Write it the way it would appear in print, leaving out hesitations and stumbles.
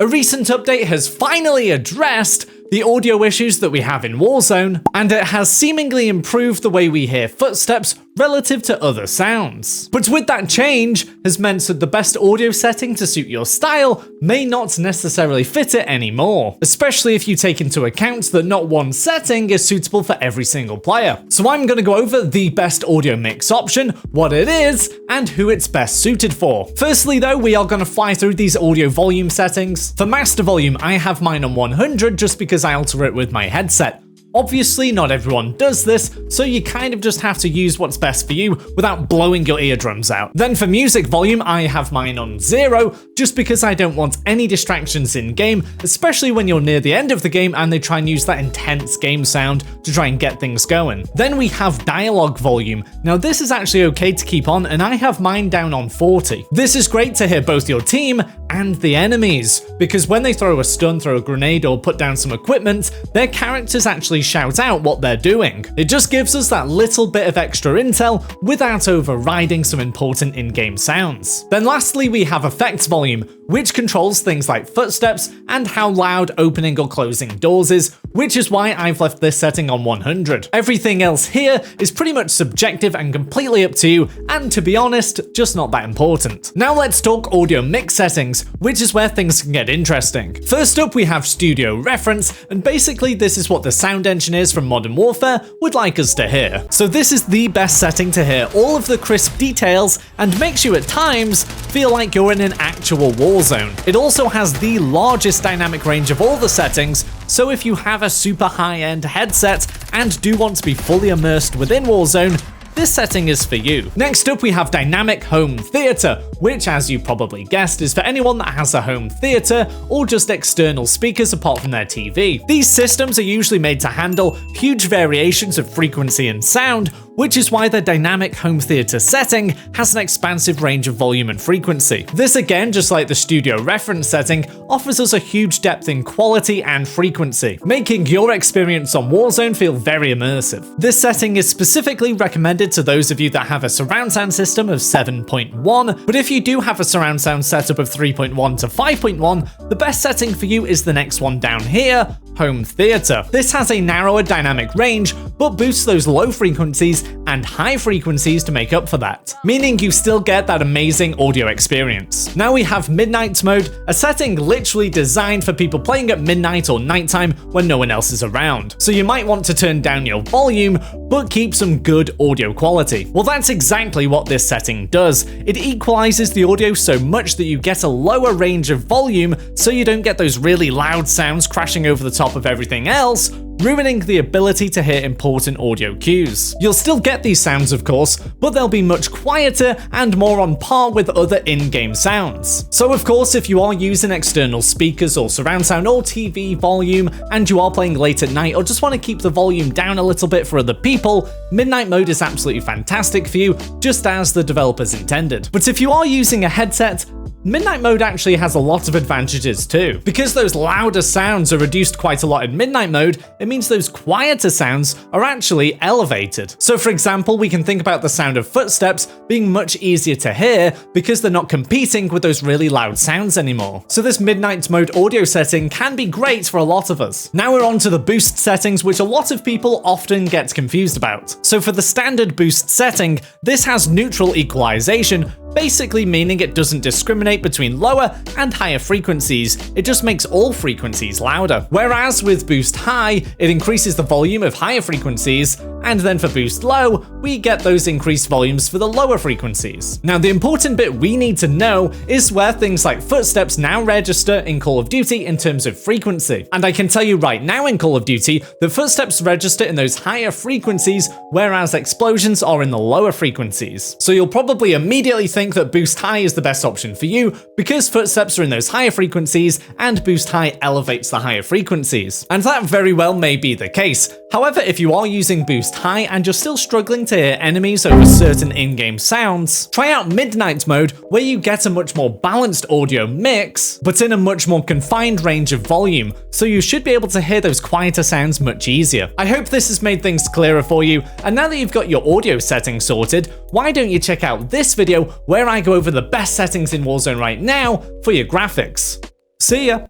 A recent update has finally addressed the audio issues that we have in Warzone, and it has seemingly improved the way we hear footsteps relative to other sounds. But with that change has meant that the best audio setting to suit your style may not necessarily fit it anymore, especially if you take into account that not one setting is suitable for every single player. So I'm going to go over the best audio mix option, what it is, and who it's best suited for. Firstly though, we are going to fly through these audio volume settings. For master volume, I have mine on 100 just because I alter it with my headset. Obviously, not everyone does this, so you kind of just have to use what's best for you without blowing your eardrums out. Then for music volume, I have mine on 0, just because I don't want any distractions in game, especially when you're near the end of the game and they try and use that intense game sound to try and get things going. Then we have dialogue volume. Now this is actually okay to keep on, and I have mine down on 40. This is great to hear both your team and the enemies, because when they throw a stun, throw a grenade, or put down some equipment, their characters actually shout out what they're doing. It just gives us that little bit of extra intel without overriding some important in-game sounds. Then lastly, we have effects volume, which controls things like footsteps and how loud opening or closing doors is, which is why I've left this setting on 100. Everything else here is pretty much subjective and completely up to you, and to be honest, just not that important. Now let's talk audio mix settings, which is where things can get interesting. First up, we have studio reference, and basically this is what the sound engineers from Modern Warfare would like us to hear. So this is the best setting to hear all of the crisp details and makes you at times feel like you're in an actual Warzone. It also has the largest dynamic range of all the settings, so if you have a super high-end headset and do want to be fully immersed within Warzone, this setting is for you. Next up, we have Dynamic Home Theater, which, as you probably guessed, is for anyone that has a home theater or just external speakers apart from their TV. These systems are usually made to handle huge variations of frequency and sound, which is why the Dynamic Home Theater setting has an expansive range of volume and frequency. This again, just like the studio reference setting, offers us a huge depth in quality and frequency, making your experience on Warzone feel very immersive. This setting is specifically recommended to those of you that have a surround sound system of 7.1, but if you do have a surround sound setup of 3.1 to 5.1, the best setting for you is the next one down here, Home Theater. This has a narrower dynamic range, but boosts those low frequencies and high frequencies to make up for that, meaning you still get that amazing audio experience. Now we have Midnight Mode, a setting literally designed for people playing at midnight or nighttime when no one else is around. So you might want to turn down your volume, but keep some good audio quality. Well, that's exactly what this setting does. It equalizes the audio so much that you get a lower range of volume, so you don't get those really loud sounds crashing over the top of everything else, ruining the ability to hear important audio cues. You'll still get these sounds, of course, but they'll be much quieter and more on par with other in-game sounds. So of course, if you are using external speakers or surround sound or TV volume, and you are playing late at night or just want to keep the volume down a little bit for other people, Midnight Mode is absolutely fantastic for you, just as the developers intended. But if you are using a headset, Midnight Mode actually has a lot of advantages too. Because those louder sounds are reduced quite a lot in Midnight Mode, it means those quieter sounds are actually elevated. So for example, we can think about the sound of footsteps being much easier to hear because they're not competing with those really loud sounds anymore. So this Midnight Mode audio setting can be great for a lot of us. Now we're on to the boost settings, which a lot of people often get confused about. So for the standard boost setting, this has neutral equalization, basically meaning it doesn't discriminate between lower and higher frequencies, it just makes all frequencies louder. Whereas with Boost High, it increases the volume of higher frequencies, and then for Boost Low, we get those increased volumes for the lower frequencies. Now the important bit we need to know is where things like footsteps now register in Call of Duty in terms of frequency. And I can tell you right now in Call of Duty, the footsteps register in those higher frequencies, whereas explosions are in the lower frequencies. So you'll probably immediately think that Boost High is the best option for you because footsteps are in those higher frequencies and Boost High elevates the higher frequencies. And that very well may be the case. However, if you are using Boost High and you're still struggling to hear enemies over certain in-game sounds, try out Midnight Mode, where you get a much more balanced audio mix, but in a much more confined range of volume, so you should be able to hear those quieter sounds much easier. I hope this has made things clearer for you, and now that you've got your audio settings sorted, why don't you check out this video where I go over the best settings in Warzone right now for your graphics. See ya!